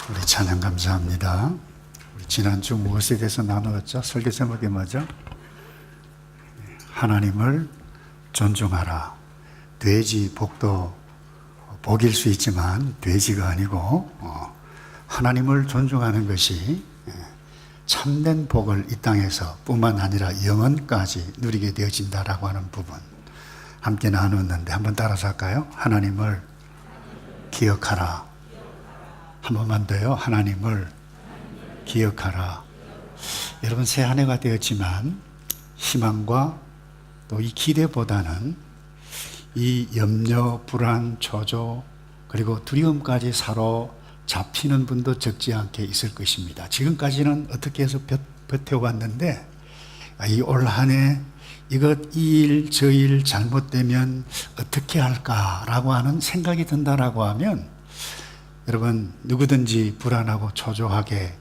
우리 찬양 감사합니다. 우리 지난주 무엇에 대해서 나누었죠? 설교 제목이 뭐죠? 하나님을 존중하라. 돼지 복도 복일 수 있지만 돼지가 아니고 하나님을 존중하는 것이 참된 복을 이 땅에서 뿐만 아니라 영원까지 누리게 되어진다라고 하는 부분 함께 나누었는데 한번 따라서 할까요? 하나님을 기억하라. 한 번만 더요. 하나님을 기억하라. 여러분, 새 한 해가 되었지만 희망과 또 이 기대보다는 이 염려, 불안, 초조 그리고 두려움까지 사로잡히는 분도 적지 않게 있을 것입니다. 지금까지는 어떻게 해서 버텨왔는데 이 올 한 해 이것 이 일 저 일 잘못되면 어떻게 할까라고 하는 생각이 든다라고 하면 여러분 누구든지 불안하고 초조하게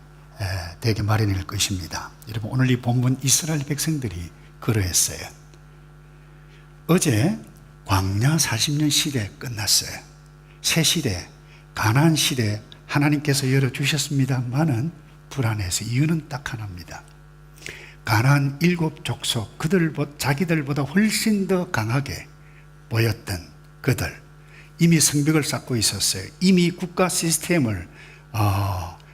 되게 마련일 것입니다. 여러분, 오늘 이 본문 이스라엘 백성들이 그러했어요. 어제 광야 40년 시대 끝났어요. 새 시대, 가나안 시대 하나님께서 열어주셨습니다만은 불안해서 이유는 딱 하나입니다. 가나안 7족속 자기들보다 훨씬 더 강하게 보였던 그들, 이미 성벽을 쌓고 있었어요. 이미 국가 시스템을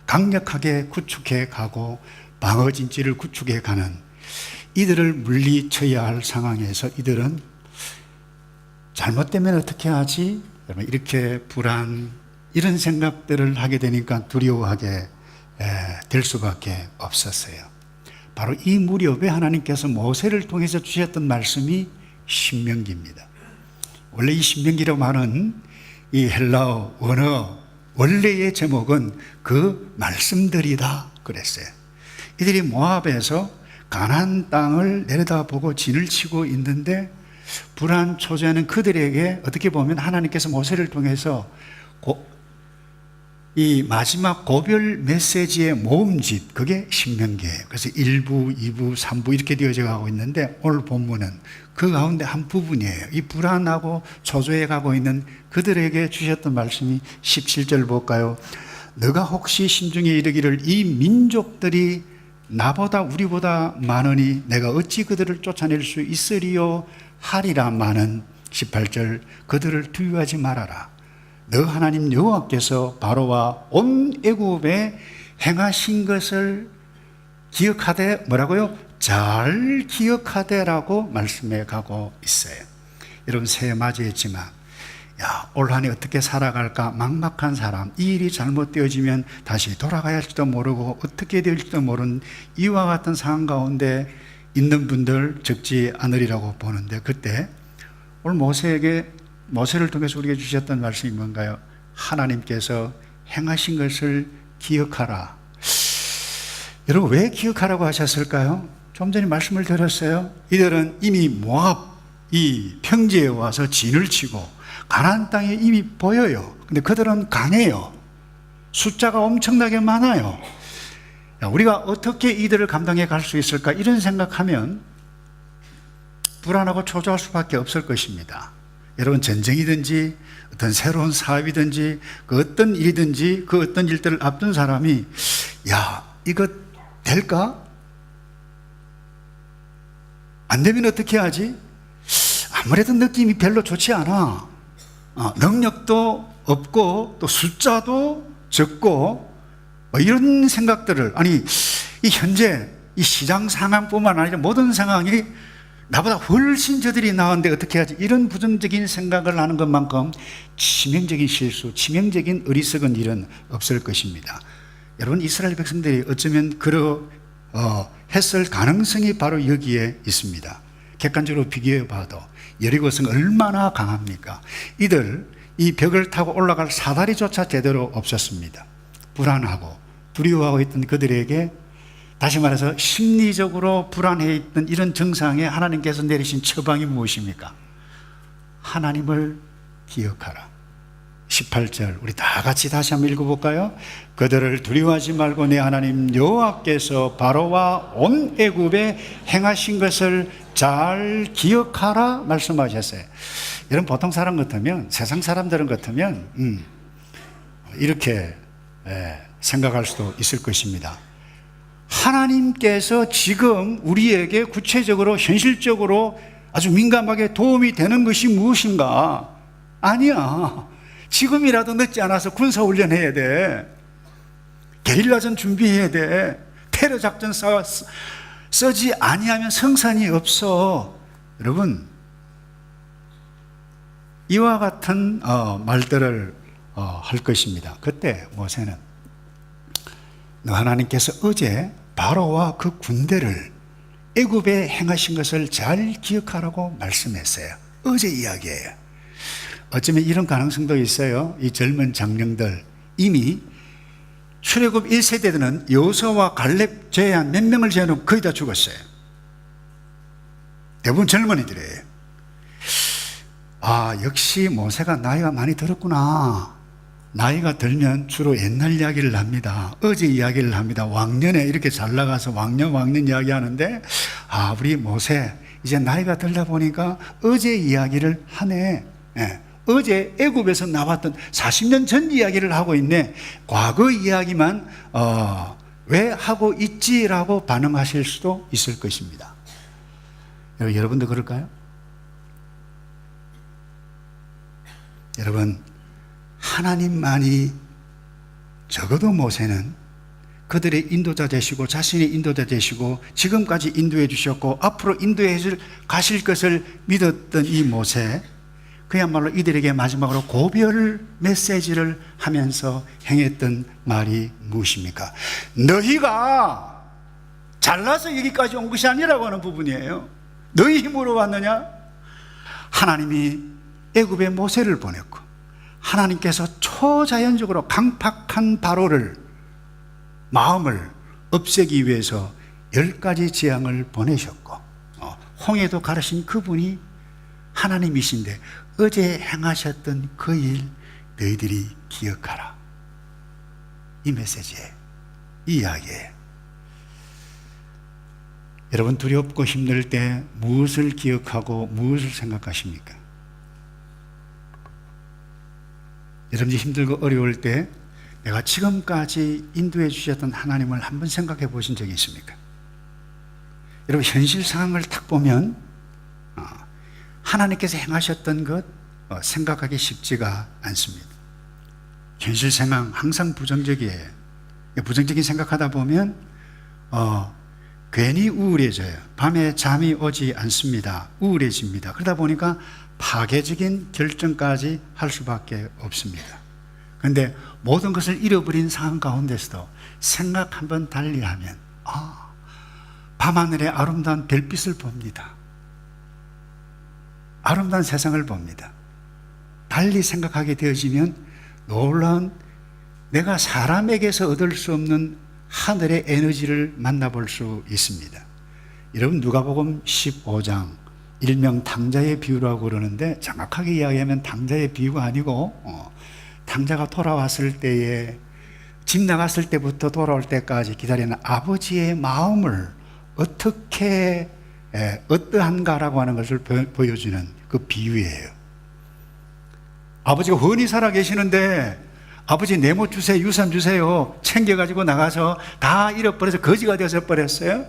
강력하게 구축해 가고 방어진지를 구축해 가는 이들을 물리쳐야 할 상황에서 이들은 잘못되면 어떻게 하지? 이렇게 불안, 이런 생각들을 하게 되니까 두려워하게 될 수밖에 없었어요. 바로 이 무렵에 하나님께서 모세를 통해서 주셨던 말씀이 신명기입니다. 원래 이 신명기라고 하는 이 헬라어 원어 원래의 제목은 그 말씀들이다 그랬어요. 이들이 모압에서 가나안 땅을 내려다보고 진을 치고 있는데 불안 초조하는 그들에게 어떻게 보면 하나님께서 모세를 통해서 이 마지막 고별 메시지의 모음집, 그게 신명기예요. 그래서 1부, 2부, 3부 이렇게 되어져 가고 있는데 오늘 본문은 그 가운데 한 부분이에요. 이 불안하고 초조해 가고 있는 그들에게 주셨던 말씀이 17절 볼까요? 너가 혹시 심중에 이르기를 이 민족들이 나보다 우리보다 많으니 내가 어찌 그들을 쫓아낼 수 있으리요 하리라마는 18절 그들을 두려워하지 말아라. 너 하나님 여호와께서 바로와 온 애굽에 행하신 것을 기억하되 뭐라고요? 잘 기억하되라고 말씀해 가고 있어요. 여러분, 새해 맞이했지만 올 한 해 어떻게 살아갈까 막막한 사람, 이 일이 잘못되어지면 다시 돌아가야 할지도 모르고 어떻게 될지도 모르는 이와 같은 상황 가운데 있는 분들 적지 않으리라고 보는데, 그때 오늘 모세를 통해서 우리에게 주셨던 말씀이 뭔가요? 하나님께서 행하신 것을 기억하라. 여러분, 왜 기억하라고 하셨을까요? 좀 전에 말씀을 드렸어요. 이들은 이미 모압 이 평지에 와서 진을 치고 가나안 땅에 이미 보여요. 근데 그들은 강해요. 숫자가 엄청나게 많아요. 우리가 어떻게 이들을 감당해 갈 수 있을까? 이런 생각하면 불안하고 초조할 수밖에 없을 것입니다. 여러분, 전쟁이든지 어떤 새로운 사업이든지 그 어떤 일이든지 그 어떤 일들을 앞둔 사람이 이거 될까? 안 되면 어떻게 하지? 아무래도 느낌이 별로 좋지 않아. 능력도 없고 또 숫자도 적고 이런 생각들을, 이 현재 이 시장 상황뿐만 아니라 모든 상황이 나보다 훨씬 저들이 나은데 어떻게 하지? 이런 부정적인 생각을 하는 것만큼 치명적인 실수, 치명적인 어리석은 일은 없을 것입니다. 여러분, 이스라엘 백성들이 어쩌면 했을 가능성이 바로 여기에 있습니다. 객관적으로 비교해 봐도 여리고성이 얼마나 강합니까? 이 벽을 타고 올라갈 사다리조차 제대로 없었습니다. 불안하고 두려워하고 있던 그들에게, 다시 말해서 심리적으로 불안해 있던 이런 정상에 하나님께서 내리신 처방이 무엇입니까? 하나님을 기억하라. 18절 우리 다 같이 다시 한번 읽어볼까요? 그들을 두려워하지 말고 내 하나님 여호와께서 바로와 온 애굽에 행하신 것을 잘 기억하라 말씀하셨어요. 여러분, 보통 사람 같으면, 세상 사람들은 같으면 이렇게 생각할 수도 있을 것입니다. 하나님께서 지금 우리에게 구체적으로 현실적으로 아주 민감하게 도움이 되는 것이 무엇인가? 아니야. 지금이라도 늦지 않아서 군사훈련해야 돼. 게릴라전 준비해야 돼. 테러 작전 쓰지 아니하면 성산이 없어. 여러분, 이와 같은 말들을 할 것입니다. 그때 모세는 너 하나님께서 어제 바로와 그 군대를 애굽에 행하신 것을 잘 기억하라고 말씀했어요. 어제 이야기예요. 어쩌면 이런 가능성도 있어요. 이 젊은 장령들 이미 출애굽 1세대들은 여호수아와 갈렙 제외한 몇 명을 제외하면 거의 다 죽었어요. 대부분 젊은이들이에요. 아, 역시 모세가 나이가 많이 들었구나. 나이가 들면 주로 옛날 이야기를 합니다. 어제 이야기를 합니다. 왕년에 이렇게 잘 나가서 왕년 이야기 하는데, 아, 우리 모세 이제 나이가 들다 보니까 어제 이야기를 하네. 어제 애굽에서 나왔던 40년 전 이야기를 하고 있네. 과거 이야기만 왜 하고 있지라고 반응하실 수도 있을 것입니다. 여러분도 그럴까요? 여러분, 하나님만이, 적어도 모세는 그들의 인도자 되시고 자신의 인도자 되시고 지금까지 인도해 주셨고 앞으로 인도해 가실 것을 믿었던 이 모세, 그야말로 이들에게 마지막으로 고별 메시지를 하면서 행했던 말이 무엇입니까? 너희가 잘나서 여기까지 온 것이 아니라고 하는 부분이에요. 너희 힘으로 왔느냐? 하나님이 애굽에 모세를 보냈고 하나님께서 초자연적으로 강팍한 바로를 마음을 없애기 위해서 10가지 재앙을 보내셨고 홍해도 가르신 그분이 하나님이신데 어제 행하셨던 그 일 너희들이 기억하라. 이 메시지에, 이 이야기에 여러분, 두렵고 힘들 때 무엇을 기억하고 무엇을 생각하십니까? 여러분이 힘들고 어려울 때 내가 지금까지 인도해 주셨던 하나님을 한번 생각해 보신 적이 있습니까? 여러분, 현실 상황을 딱 보면 하나님께서 행하셨던 것 생각하기 쉽지가 않습니다. 현실 상황 항상 부정적이에요. 부정적인 생각하다 보면 괜히 우울해져요. 밤에 잠이 오지 않습니다. 우울해집니다. 그러다 보니까 파괴적인 결정까지 할 수밖에 없습니다. 그런데 모든 것을 잃어버린 상황 가운데서도 생각 한번 달리하면 밤하늘의 아름다운 별빛을 봅니다. 아름다운 세상을 봅니다. 달리 생각하게 되어지면 놀라운, 내가 사람에게서 얻을 수 없는 하늘의 에너지를 만나볼 수 있습니다. 여러분, 누가복음 15장 일명 탕자의 비유라고 그러는데, 정확하게 이야기하면 탕자의 비유가 아니고 탕자가 돌아왔을 때에, 집 나갔을 때부터 돌아올 때까지 기다리는 아버지의 마음을 어떻게 어떠한가라고 하는 것을 보여주는 그 비유예요. 아버지가 훤히 살아 계시는데 아버지 네모 주세요, 유산 주세요 챙겨가지고 나가서 다 잃어버려서 거지가 되어서 버렸어요.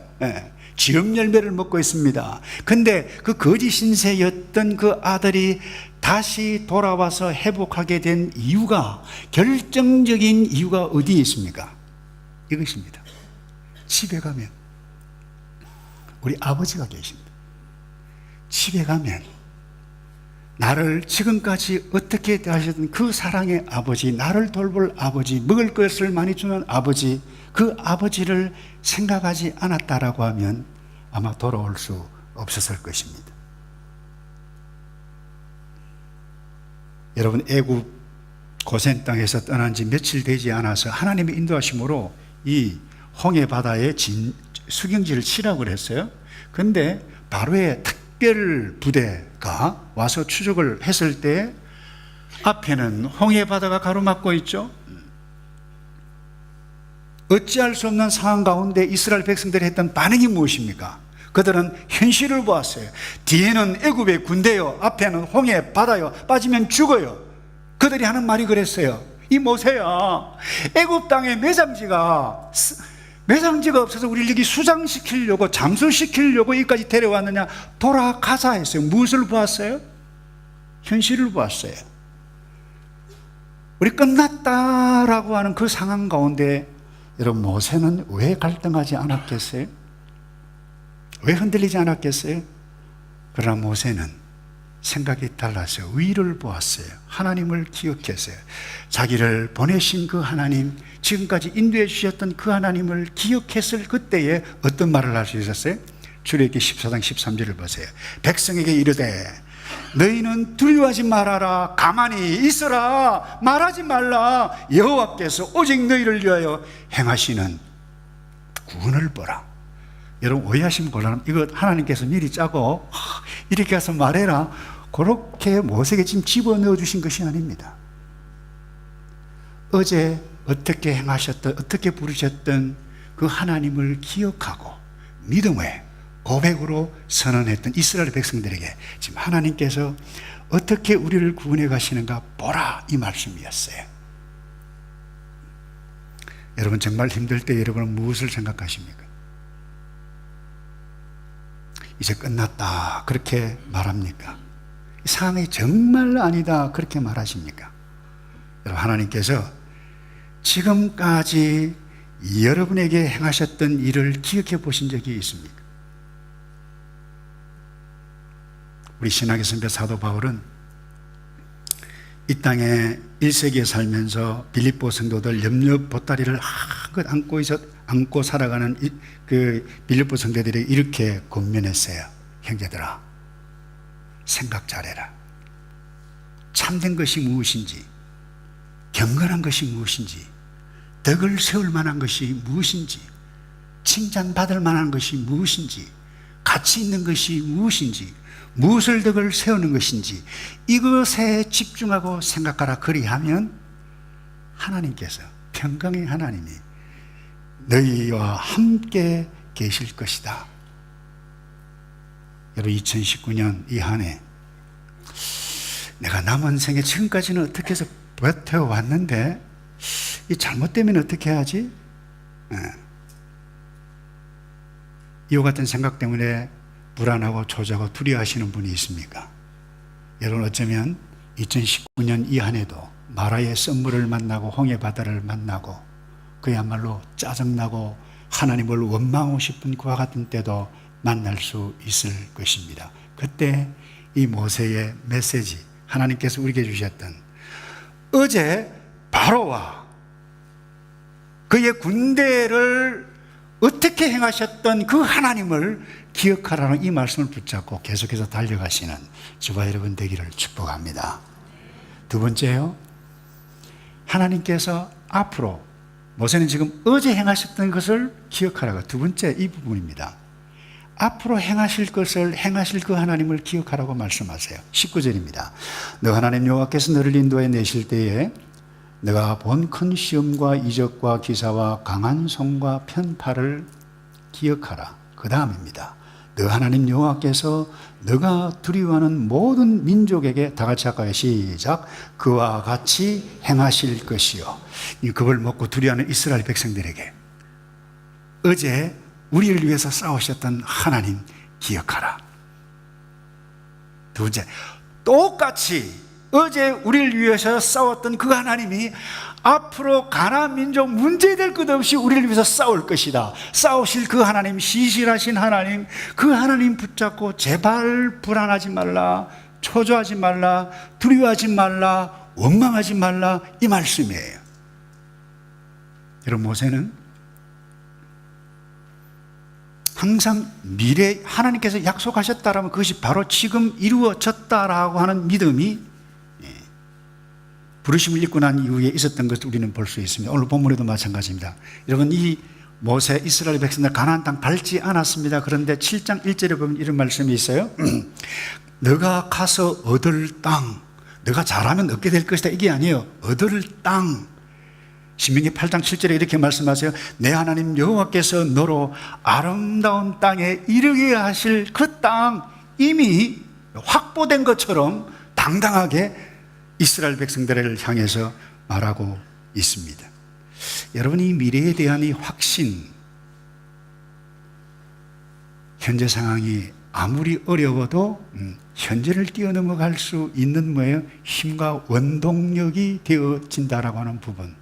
지름 열매를 먹고 있습니다. 근데 그 거지 신세였던 그 아들이 다시 돌아와서 회복하게 된 이유가, 결정적인 이유가 어디에 있습니까? 이것입니다. 집에 가면 우리 아버지가 계십니다. 집에 가면 나를 지금까지 어떻게 대하셨던 그 사랑의 아버지, 나를 돌볼 아버지, 먹을 것을 많이 주는 아버지, 그 아버지를 생각하지 않았다라고 하면 아마 돌아올 수 없었을 것입니다. 여러분, 애굽 고센 땅에서 떠난 지 며칠 되지 않아서 하나님의 인도하심으로 이 홍해 바다에 수경지를 치라고 그랬어요. 근데 바로의 특별 부대가 와서 추적을 했을 때 앞에는 홍해 바다가 가로막고 있죠. 어찌할 수 없는 상황 가운데 이스라엘 백성들이 했던 반응이 무엇입니까? 그들은 현실을 보았어요. 뒤에는 애굽의 군대요, 앞에는 홍해 바다요, 빠지면 죽어요. 그들이 하는 말이 그랬어요. 이 모세야, 애굽 땅에 매장지가 없어서 우리를 여기 수장시키려고, 잠수시키려고 여기까지 데려왔느냐? 돌아가자 했어요. 무엇을 보았어요? 현실을 보았어요. 우리 끝났다라고 하는 그 상황 가운데 여러분, 모세는 왜 갈등하지 않았겠어요? 왜 흔들리지 않았겠어요? 그러나 모세는 생각이 달라서 위를 보았어요. 하나님을 기억했어요. 자기를 보내신 그 하나님, 지금까지 인도해 주셨던 그 하나님을 기억했을 그때에 어떤 말을 할 수 있었어요? 출애굽기 14장 13절을 보세요. 백성에게 이르되 너희는 두려워하지 말아라, 가만히 있어라, 말하지 말라. 여호와께서 오직 너희를 위하여 행하시는 구원을 보라. 여러분, 오해하시면 곤란합니다. 이거 하나님께서 미리 짜고 이렇게 해서 말해라, 그렇게 모세에게 지금 집어넣어 주신 것이 아닙니다. 어제 어떻게 행하셨던, 어떻게 부르셨던 그 하나님을 기억하고 믿음의 고백으로 선언했던 이스라엘 백성들에게 지금 하나님께서 어떻게 우리를 구원해 가시는가 보라, 이 말씀이었어요. 여러분, 정말 힘들 때 여러분은 무엇을 생각하십니까? 이제 끝났다 그렇게 말합니까? 상황이 정말 아니다 그렇게 말하십니까? 여러분, 하나님께서 지금까지 여러분에게 행하셨던 일을 기억해 보신 적이 있습니까? 우리 신학의 선배 사도 바울은 이 땅에 1세기에 살면서 빌립보 성도들 염려 보따리를 한껏 안고 살아가는 그 빌립보 성도들이 이렇게 권면했어요. 형제들아, 생각 잘해라. 참된 것이 무엇인지, 경건한 것이 무엇인지, 덕을 세울 만한 것이 무엇인지, 칭찬받을 만한 것이 무엇인지, 가치 있는 것이 무엇인지, 무엇을 덕을 세우는 것인지, 이것에 집중하고 생각하라. 그리하면 하나님께서, 평강의 하나님이 너희와 함께 계실 것이다. 여러분, 2019년 이 한 해 내가 남은 생에 지금까지는 어떻게 해서 버텨왔는데 이 잘못되면 어떻게 하지? 이와 같은 생각 때문에 불안하고 초조하고 두려워하시는 분이 있습니까? 여러분, 어쩌면 2019년 이 한 해도 마라의 썸물을 만나고 홍해 바다를 만나고 그야말로 짜증나고 하나님을 원망하고 싶은 그와 같은 때도 만날 수 있을 것입니다. 그때 이 모세의 메시지, 하나님께서 우리에게 주셨던 어제 바로와 그의 군대를 어떻게 행하셨던 그 하나님을 기억하라는 이 말씀을 붙잡고 계속해서 달려가시는 저와 여러분 되기를 축복합니다. 두 번째요, 하나님께서 앞으로, 모세는 지금 어제 행하셨던 것을 기억하라고, 두 번째 이 부분입니다. 앞으로 행하실 것을, 행하실 그 하나님을 기억하라고 말씀하세요. 19절입니다. 너 하나님 여호와께서 너를 인도해 내실 때에 너가 본 큰 시험과 이적과 기사와 강한 손과 편팔을 기억하라. 그 다음입니다. 너 하나님 여호와께서 너가 두려워하는 모든 민족에게, 다 같이 할까요? 시작. 그와 같이 행하실 것이요. 그걸 먹고 두려워하는 이스라엘 백성들에게 어제 우리를 위해서 싸우셨던 하나님 기억하라. 두 번째, 똑같이 어제 우리를 위해서 싸웠던 그 하나님이 앞으로 가나안 민족 문제될 것 없이 우리를 위해서 싸울 것이다. 싸우실 그 하나님, 시실하신 하나님, 그 하나님 붙잡고 제발 불안하지 말라, 초조하지 말라, 두려워하지 말라, 원망하지 말라, 이 말씀이에요. 여러분, 모세는 항상 미래 하나님께서 약속하셨다라면 그것이 바로 지금 이루어졌다라고 하는 믿음이 부르심을 입고 난 이후에 있었던 것을 우리는 볼 수 있습니다. 오늘 본문에도 마찬가지입니다. 여러분, 이 모세 이스라엘 백성들 가나안 땅 밟지 않았습니다. 그런데 7장 1절에 보면 이런 말씀이 있어요. 너가 가서 얻을 땅, 너가 잘하면 얻게 될 것이다, 이게 아니에요. 얻을 땅. 신명기 8장 7절에 이렇게 말씀하세요. 내 하나님 여호와께서 너로 아름다운 땅에 이르게 하실 그 땅, 이미 확보된 것처럼 당당하게 이스라엘 백성들을 향해서 말하고 있습니다. 여러분이 미래에 대한 이 확신, 현재 상황이 아무리 어려워도 현재를 뛰어넘어갈 수 있는 뭐예요? 힘과 원동력이 되어진다라고 하는 부분.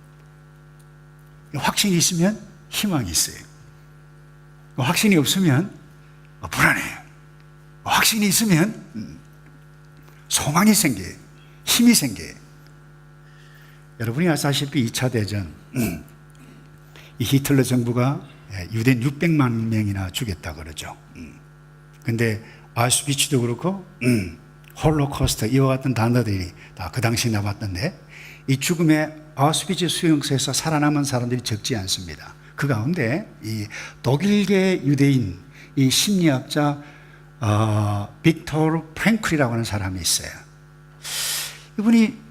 확신이 있으면 희망이 있어요. 확신이 없으면 불안해요. 확신이 있으면 소망이 생겨요. 힘이 생겨요. 여러분이 아시다시피 2차 대전, 이 히틀러 정부가 유대인 600만 명이나 죽였다고 그러죠. 근데 아우슈비츠도 그렇고 홀로코스트 이와 같은 단어들이 다 그 당시 나왔던데, 이 죽음의 아우슈비츠 수용소에서 살아남은 사람들이 적지 않습니다. 그 가운데 이 독일계 유대인, 이 심리학자 빅토르 프랭클이라고 하는 사람이 있어요. 이분이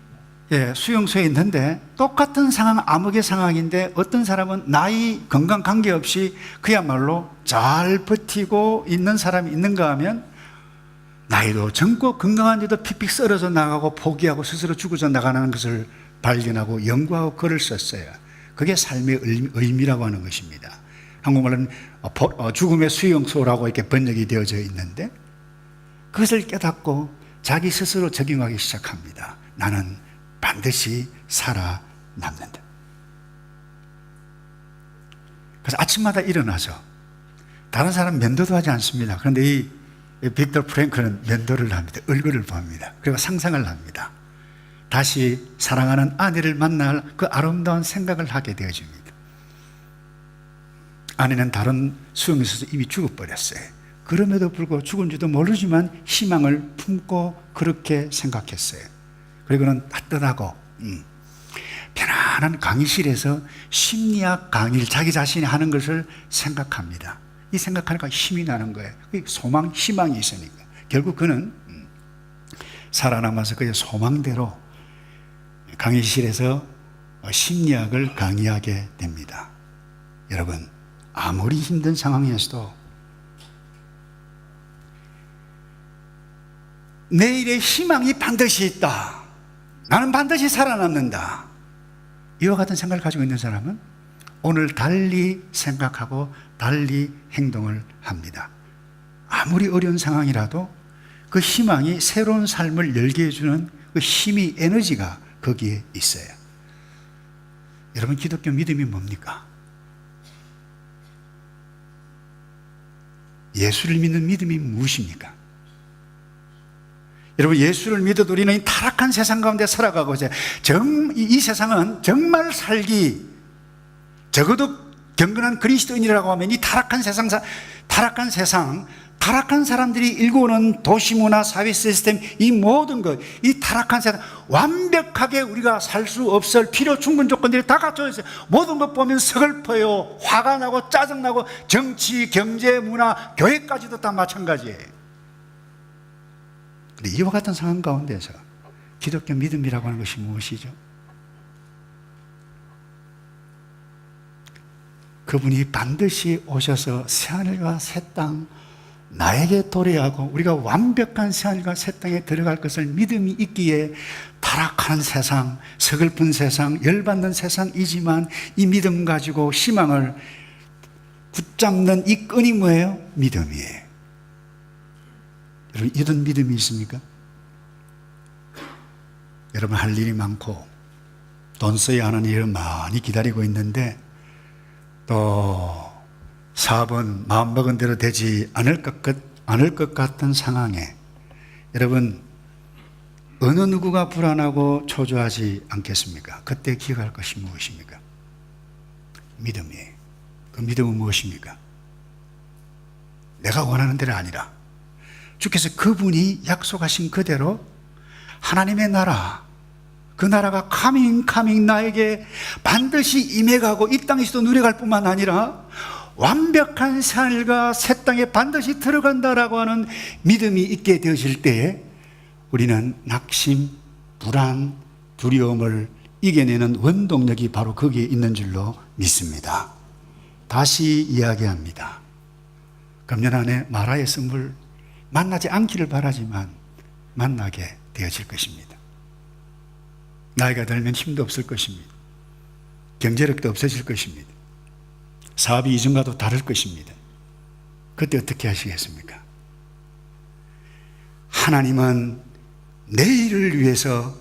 수용소에 있는데 똑같은 상황, 암흑의 상황인데 어떤 사람은 나이, 건강 관계없이 그야말로 잘 버티고 있는 사람이 있는가 하면 나이도 젊고 건강한데도 픽픽 썰어져 나가고 포기하고 스스로 죽어져 나가는 것을 발견하고 연구하고 글을 썼어요. 그게 삶의 의미라고 하는 것입니다. 한국말로는 죽음의 수용소라고 이렇게 번역이 되어져 있는데, 그것을 깨닫고 자기 스스로 적용하기 시작합니다. 나는 반드시 살아남는다. 그래서 아침마다 일어나서 다른 사람 면도도 하지 않습니다. 그런데 이 빅터 프랭클은 면도를 합니다. 얼굴을 봅니다. 그리고 상상을 합니다. 다시 사랑하는 아내를 만날 그 아름다운 생각을 하게 되어집니다. 아내는 다른 수용소에서 이미 죽어버렸어요. 그럼에도 불구하고 죽은지도 모르지만 희망을 품고 그렇게 생각했어요. 그리고는 따뜻하고 편안한 강의실에서 심리학 강의를 자기 자신이 하는 것을 생각합니다. 이 생각하니까 힘이 나는 거예요. 소망, 희망이 있으니까. 결국 그는 살아남아서 그의 소망대로 강의실에서 심리학을 강의하게 됩니다. 여러분, 아무리 힘든 상황이어서도 내일의 희망이 반드시 있다. 나는 반드시 살아남는다. 이와 같은 생각을 가지고 있는 사람은 오늘 달리 생각하고 달리 행동을 합니다. 아무리 어려운 상황이라도 그 희망이 새로운 삶을 열게 해주는 그 힘이, 에너지가 거기에 있어요. 여러분, 기독교 믿음이 뭡니까? 예수를 믿는 믿음이 무엇입니까? 여러분, 예수를 믿어도 우리는 이 타락한 세상 가운데 살아가고 있어요. 이 세상은 정말 살기, 적어도 경건한 그리스도인이라고 하면 이 타락한 세상, 타락한 사람들이 일궈오는 도시문화, 사회 시스템, 이 모든 것, 이 타락한 세상, 완벽하게 우리가 살 수 없을 필요 충분 조건들이 다 갖춰져 있어요. 모든 것 보면 서글퍼요. 화가 나고 짜증나고, 정치, 경제, 문화, 교회까지도 다 마찬가지예요. 그런데 이와 같은 상황 가운데서 기독교 믿음이라고 하는 것이 무엇이죠? 그분이 반드시 오셔서 새하늘과 새 땅 나에게 도래하고 우리가 완벽한 새하늘과 새 땅에 들어갈 것을 믿음이 있기에 타락한 세상, 서글픈 세상, 열받는 세상이지만 이 믿음 가지고 희망을 붙잡는 이 끈이 뭐예요? 믿음이에요. 여러분, 이런 믿음이 있습니까? 여러분, 할 일이 많고 돈 써야 하는 일을 많이 기다리고 있는데 또 사업은 마음먹은 대로 되지 않을 것 같은 상황에 여러분, 어느 누구가 불안하고 초조하지 않겠습니까? 그때 기억할 것이 무엇입니까? 믿음이에요. 그 믿음은 무엇입니까? 내가 원하는 대로 아니라 주께서 그분이 약속하신 그대로 하나님의 나라, 그 나라가 카밍 나에게 반드시 임해가고 이 땅에서도 누려갈 뿐만 아니라 완벽한 새하늘과 새 땅에 반드시 들어간다라고 하는 믿음이 있게 되어질 때에 우리는 낙심, 불안, 두려움을 이겨내는 원동력이 바로 거기에 있는 줄로 믿습니다. 다시 이야기합니다. 금년 안에 마라의 선물 만나지 않기를 바라지만 만나게 되어질 것입니다. 나이가 들면 힘도 없을 것입니다. 경제력도 없어질 것입니다. 사업이 이전과도 다를 것입니다. 그때 어떻게 하시겠습니까? 하나님은 내일을 위해서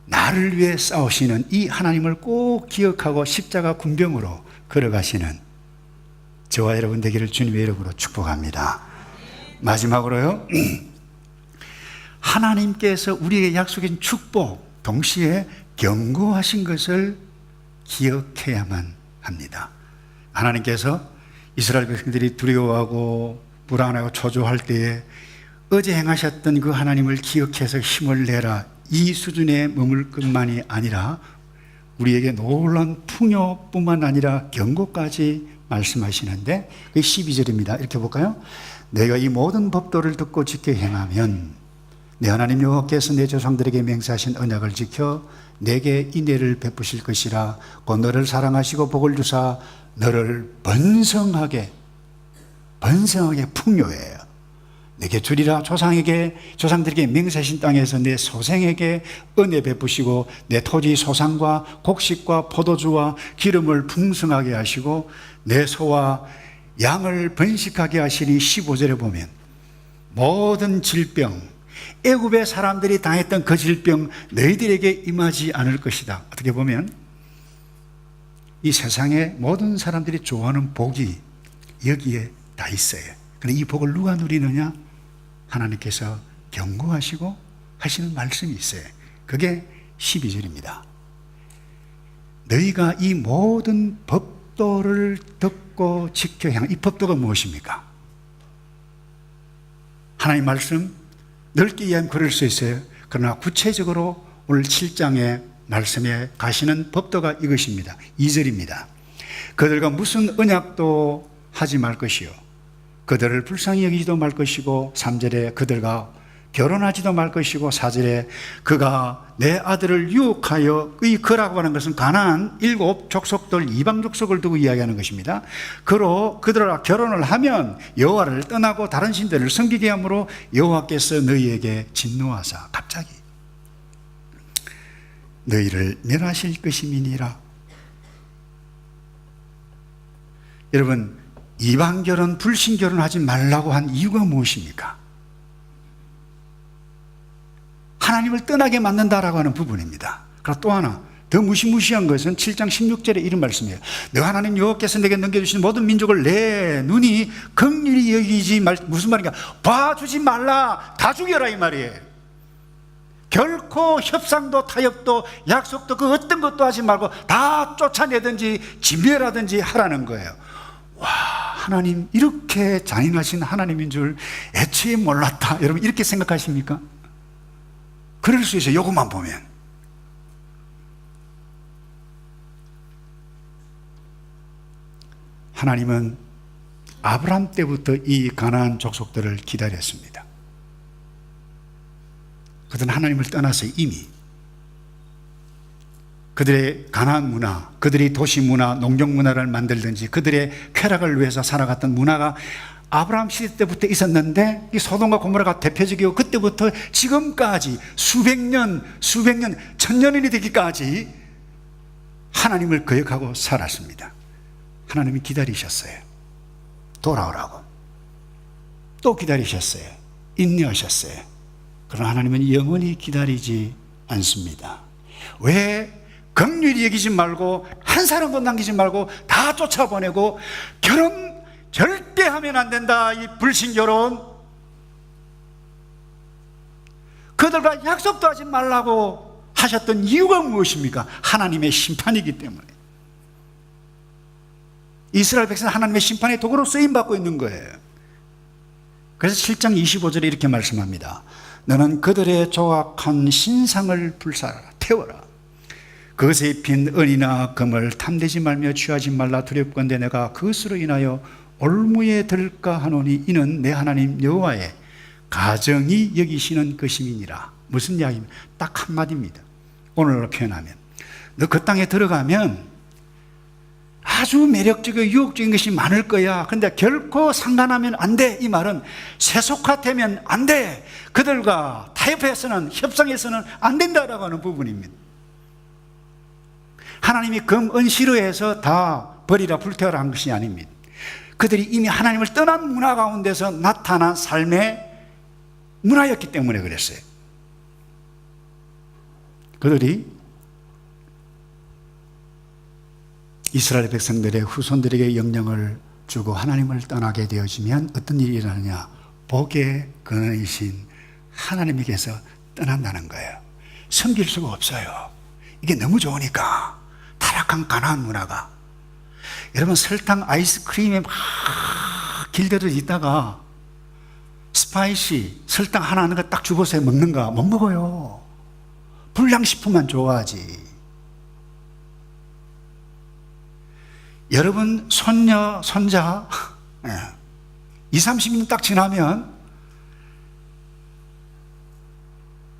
나를 위해 싸우시는 이 하나님을 꼭 기억하고 십자가 군병으로 걸어가시는 저와 여러분 되기를 주님의 이름으로 축복합니다. 마지막으로요, 하나님께서 우리에게 약속한 축복 동시에 경고하신 것을 기억해야만 합니다. 하나님께서 이스라엘 백성들이 두려워하고 불안하고 초조할 때에 어제 행하셨던 그 하나님을 기억해서 힘을 내라, 이 수준에 머물 것만이 아니라 우리에게 놀라운 풍요뿐만 아니라 경고까지 말씀하시는데, 그게 12절입니다. 이렇게 볼까요? 내가 이 모든 법도를 듣고 지켜 행하면 내 하나님 여호와께서 내 조상들에게 맹세하신 언약을 지켜 내게 인애를 베푸실 것이라. 곧 너를 사랑하시고 복을 주사 너를 번성하게 풍요해요 내게 주리라. 조상들에게 맹세하신 땅에서 내 소생에게 은혜 베푸시고 내 토지 소산과 곡식과 포도주와 기름을 풍성하게 하시고 내 소와 양을 번식하게 하시니 15절에 보면 모든 질병, 애굽의 사람들이 당했던 그 질병 너희들에게 임하지 않을 것이다. 어떻게 보면 이 세상의 모든 사람들이 좋아하는 복이 여기에 다 있어요. 그런데 이 복을 누가 누리느냐? 하나님께서 경고하시고 하시는 말씀이 있어요. 그게 12절입니다. 너희가 이 모든 법도를 듣고 지켜 행하는, 이 법도가 무엇입니까? 하나님 말씀 넓게 이해하면 그럴 수 있어요. 그러나 구체적으로 오늘 7장의 말씀에 가시는 법도가 이것입니다. 2절입니다. 그들과 무슨 언약도 하지 말 것이요 그들을 불쌍히 여기지도 말 것이고, 3절에 그들과 결혼하지도 말 것이고, 4절에 그가 내 아들을 유혹하여, 이 그라고 하는 것은 가나안 7 족속들 이방 족속을 두고 이야기하는 것입니다. 그들과 결혼을 하면 여호와를 떠나고 다른 신들을 섬기게 하므로 여호와께서 너희에게 진노하사 갑자기 너희를 멸하실 것임이니라. 여러분, 이방 결혼, 불신 결혼하지 말라고 한 이유가 무엇입니까? 하나님을 떠나게 만든다라고 하는 부분입니다. 그리고 또 하나 더 무시무시한 것은 7장 16절에 이런 말씀이에요. 너 하나님 여호와께서 내게 넘겨주신 모든 민족을 내 눈이 긍휼히 여기지 말, 무슨 말인가? 봐주지 말라, 다 죽여라 이 말이에요. 결코 협상도 타협도 약속도 그 어떤 것도 하지 말고 다 쫓아내든지 진멸하든지 하라는 거예요. 와, 하나님 이렇게 잔인하신 하나님인 줄 애초에 몰랐다. 여러분 이렇게 생각하십니까? 그럴 수 있어요. 요것만 보면. 하나님은 아브라함 때부터 이 가나안 족속들을 기다렸습니다. 그들은 하나님을 떠나서 이미 그들의 가나안 문화, 그들이 도시 문화, 농경 문화를 만들든지 그들의 쾌락을 위해서 살아갔던 문화가 아브라함 시대 때부터 있었는데, 이 소돔과 고모라가 대표적이고 그때부터 지금까지 수백 년, 천년이 되기까지 하나님을 거역하고 살았습니다. 하나님이 기다리셨어요. 돌아오라고. 또 기다리셨어요. 인내하셨어요. 그러나 하나님은 영원히 기다리지 않습니다. 왜? 긍휼히 여기지 말고 한 사람도 남기지 말고 다 쫓아보내고, 결혼 절대 하면 안 된다, 이 불신결혼. 그들과 약속도 하지 말라고 하셨던 이유가 무엇입니까? 하나님의 심판이기 때문에. 이스라엘 백성은 하나님의 심판의 도구로 쓰임받고 있는 거예요. 그래서 7장 25절에 이렇게 말씀합니다. 너는 그들의 조악한 신상을 불살하라, 태워라. 그것에 빈 은이나 금을 탐내지 말며 취하지 말라. 두렵건대 내가 그것으로 인하여 올무에 들까 하노니 이는 내 하나님 여호와의 가정이 여기시는 것임이니라. 무슨 이야기입니까? 딱 한마디입니다. 오늘로 표현하면 너 그 땅에 들어가면 아주 매력적이고 유혹적인 것이 많을 거야. 그런데 결코 상관하면 안 돼. 이 말은 세속화되면 안 돼. 그들과 타협해서는, 협상해서는 안 된다라고 하는 부분입니다. 하나님이 금, 은 싫어해서 다 버리라 불태워라 한 것이 아닙니다. 그들이 이미 하나님을 떠난 문화 가운데서 나타난 삶의 문화였기 때문에 그랬어요. 그들이 이스라엘 백성들의 후손들에게 영령을 주고 하나님을 떠나게 되어지면 어떤 일이 일어나냐? 복의 근원이신 하나님에게서 떠난다는 거예요. 섬길 수가 없어요. 이게 너무 좋으니까. 타락한 가나안 문화가. 여러분, 설탕 아이스크림에 막 길들여 있다가 스파이시 설탕 하나 하는 거 딱 주보세요. 먹는가? 못 먹어요. 불량식품만 좋아하지. 여러분 손녀, 손자 20, 30년 딱 지나면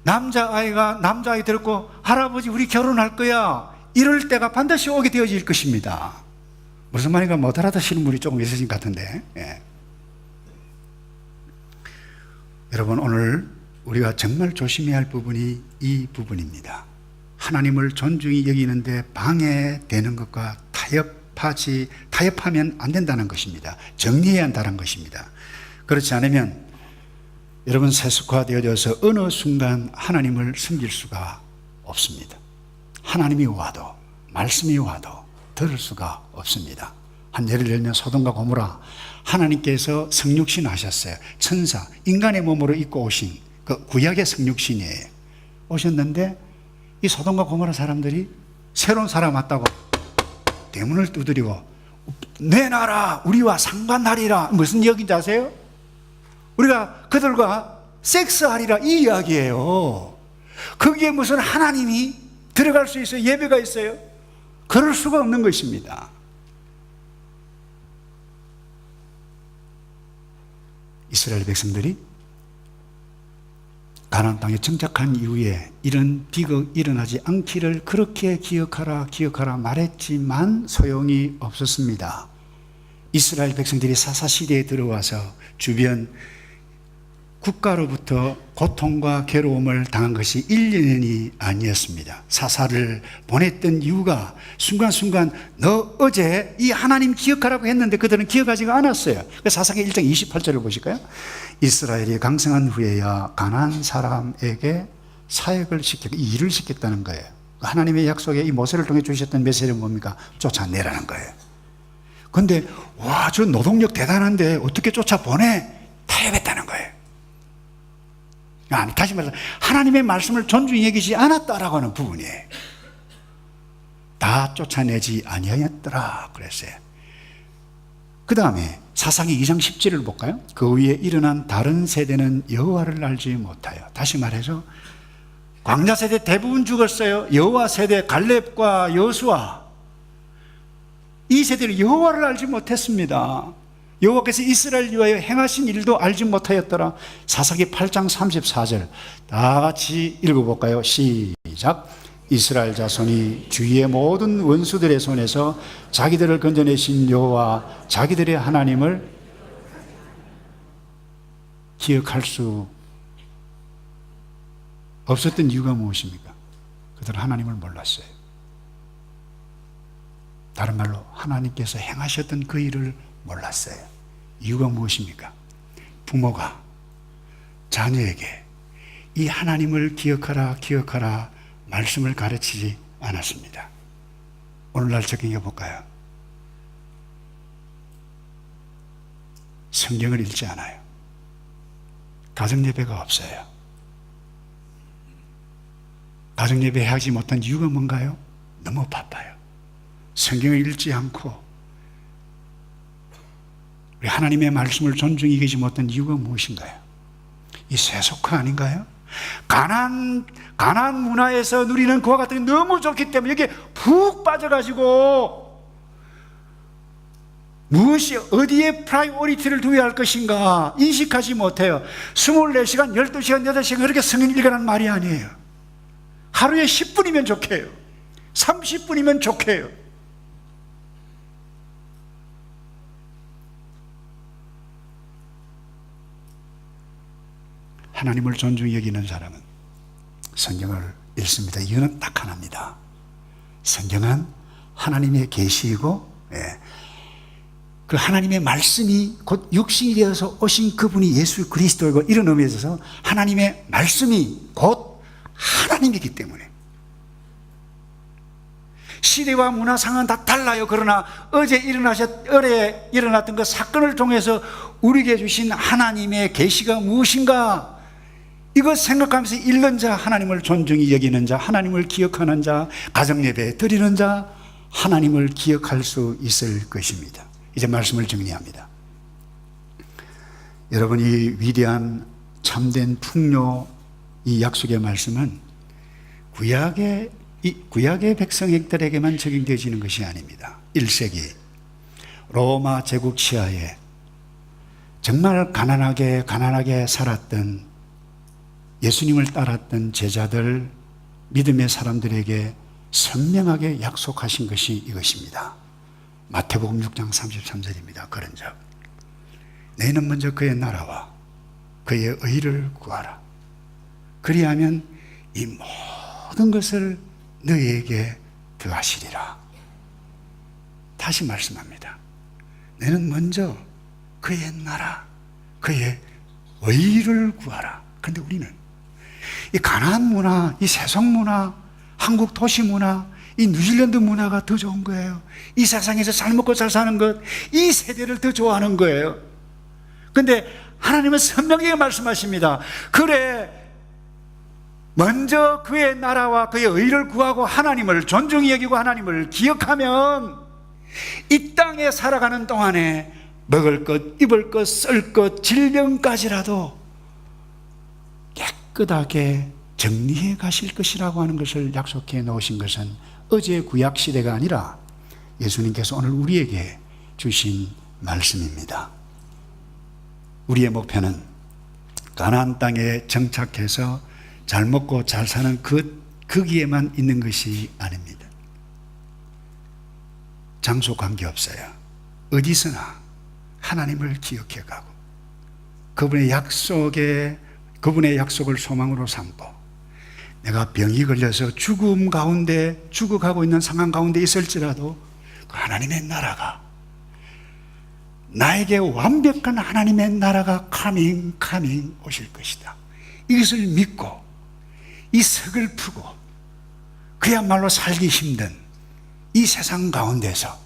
남자아이 데리고 할아버지 우리 결혼할 거야 이럴 때가 반드시 오게 되어질 것입니다. 무슨 말인가 못 알아듣시는 분이 조금 있으신 것 같은데, 여러분, 오늘 우리가 정말 조심해야 할 부분이 이 부분입니다. 하나님을 존중히 여기는데 방해되는 것과 타협하면 안 된다는 것입니다. 정리해야 한다는 것입니다. 그렇지 않으면 여러분 세속화되어져서 어느 순간 하나님을 섬길 수가 없습니다. 하나님이 와도 말씀이 와도 들을 수가 없습니다. 한 예를 들면 소돔과 고모라, 하나님께서 성육신 하셨어요. 천사, 인간의 몸으로 입고 오신 그 구약의 성육신이에요. 오셨는데 이 소돔과 고모라 사람들이 새로운 사람 왔다고 대문을 두드리고 내놔라, 우리와 상관하리라. 무슨 이야기인지 아세요? 우리가 그들과 섹스하리라 이 이야기예요. 거기에 무슨 하나님이 들어갈 수 있어요? 예배가 있어요? 그럴 수가 없는 것입니다. 이스라엘 백성들이 가나안 땅에 정착한 이후에 이런 비극 일어나지 않기를 그렇게 기억하라 말했지만 소용이 없었습니다. 이스라엘 백성들이 사사시대에 들어와서 주변 국가로부터 고통과 괴로움을 당한 것이 1년이 아니었습니다. 사사를 보냈던 이유가 순간순간 너 어제 이 하나님 기억하라고 했는데 그들은 기억하지가 않았어요. 사사기 1장 28절을 보실까요? 이스라엘이 강성한 후에야 가나안 사람에게 사역을 시켰고 일을 시켰다는 거예요. 하나님의 약속에 이 모세를 통해 주셨던 메시지는 뭡니까? 쫓아내라는 거예요. 그런데 와, 저 노동력 대단한데 어떻게 쫓아보내? 타협했다는 거예요. 다시 말해서 하나님의 말씀을 존중히 여기지 않았다라고 하는 부분이에요. 다 쫓아내지 아니하였더라 그랬어요. 그 다음에 사사기 2장 10절을 볼까요? 그 위에 일어난 다른 세대는 여호와를 알지 못하여. 다시 말해서 광야 세대 대부분 죽었어요. 여호와 세대 갈렙과 여호수아, 이 세대는 여호와를 알지 못했습니다. 여호와께서 이스라엘 위하여 행하신 일도 알지 못하였더라. 사사기 8장 34절 다 같이 읽어볼까요? 시작. 이스라엘 자손이 주위의 모든 원수들의 손에서 자기들을 건져내신 여호와 자기들의 하나님을 기억할 수 없었던 이유가 무엇입니까? 그들은 하나님을 몰랐어요. 다른 말로 하나님께서 행하셨던 그 일을 몰랐어요. 이유가 무엇입니까? 부모가 자녀에게 이 하나님을 기억하라 말씀을 가르치지 않았습니다. 오늘날 적용해 볼까요? 성경을 읽지 않아요. 가정예배가 없어요. 가정예배 하지 못한 이유가 뭔가요? 너무 바빠요. 성경을 읽지 않고 우리 하나님의 말씀을 존중히 여기지 못한 이유가 무엇인가요? 이 세속화 아닌가요? 가나안 문화에서 누리는 그와 같은 게 너무 좋기 때문에 여기에 푹 빠져가지고 무엇이 어디에 프라이오리티를 두어야 할 것인가 인식하지 못해요. 24시간, 12시간, 8시간 그렇게 성경 읽으라는 말이 아니에요. 하루에 10분이면 좋게요. 30분이면 좋게요. 하나님을 존중히 여기는 사람은 성경을 읽습니다. 이유는 딱 하나입니다. 성경은 하나님의 계시이고, 그 하나님의 말씀이 곧 육신이 되어서 오신 그분이 예수 그리스도이고, 이런 의미에서 있어서 하나님의 말씀이 곧 하나님이기 때문에 시대와 문화 상황은 다 달라요. 그러나 어제 일어났던 그 사건을 통해서 우리에게 주신 하나님의 계시가 무엇인가, 이것 생각하면서 읽는 자, 하나님을 존중히 여기는 자, 하나님을 기억하는 자, 가정예배 드리는 자, 하나님을 기억할 수 있을 것입니다. 이제 말씀을 정리합니다. 여러분, 이 위대한 참된 풍요, 이 약속의 말씀은 구약의 백성들에게만 적용되어지는 것이 아닙니다. 1세기 로마 제국 시하에 정말 가난하게 살았던, 예수님을 따랐던 제자들, 믿음의 사람들에게 선명하게 약속하신 것이 이것입니다. 마태복음 6장 33절입니다. 그런즉 너희는 먼저 그의 나라와 그의 의를 구하라. 그리하면 이 모든 것을 너희에게 더하시리라. 다시 말씀합니다. 너희는 먼저 그의 나라, 그의 의를 구하라. 그런데 우리는 이 가나안 문화, 이 세속 문화, 한국 도시 문화, 이 뉴질랜드 문화가 더 좋은 거예요. 이 세상에서 잘 먹고 잘 사는 것, 이 세대를 더 좋아하는 거예요. 그런데 하나님은 선명하게 말씀하십니다. 그래, 먼저 그의 나라와 그의 의를 구하고 하나님을 존중히 여기고 하나님을 기억하면 이 땅에 살아가는 동안에 먹을 것, 입을 것, 쓸 것, 질병까지라도 깨끗하게 정리해 가실 것이라고 하는 것을 약속해 놓으신 것은 어제 구약 시대가 아니라 예수님께서 오늘 우리에게 주신 말씀입니다. 우리의 목표는 가나안 땅에 정착해서 잘 먹고 잘 사는 거기에만 있는 것이 아닙니다. 장소 관계없어요. 어디서나 하나님을 기억해 가고 그분의 약속을 소망으로 삼고, 내가 병이 걸려서 죽어가고 있는 상황 가운데 있을지라도 그 하나님의 나라가, 나에게 완벽한 하나님의 나라가 카밍 오실 것이다. 이것을 믿고 이 서글프고 그야말로 살기 힘든 이 세상 가운데서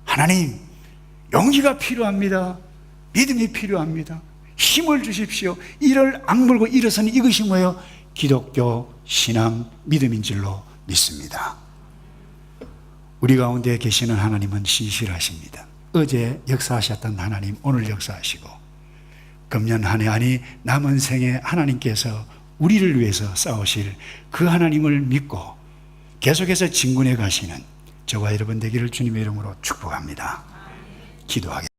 하나님, 용기가 필요합니다. 믿음이 필요합니다. 힘을 주십시오. 이를 악물고 일어서는 이것이 뭐예요? 기독교 신앙 믿음인 줄로 믿습니다. 우리 가운데 계시는 하나님은 신실하십니다. 어제 역사하셨던 하나님 오늘 역사하시고, 금년 한 해 아니 남은 생에 하나님께서 우리를 위해서 싸우실 그 하나님을 믿고 계속해서 진군해 가시는 저와 여러분 되기를 주님의 이름으로 축복합니다. 기도하겠습니다.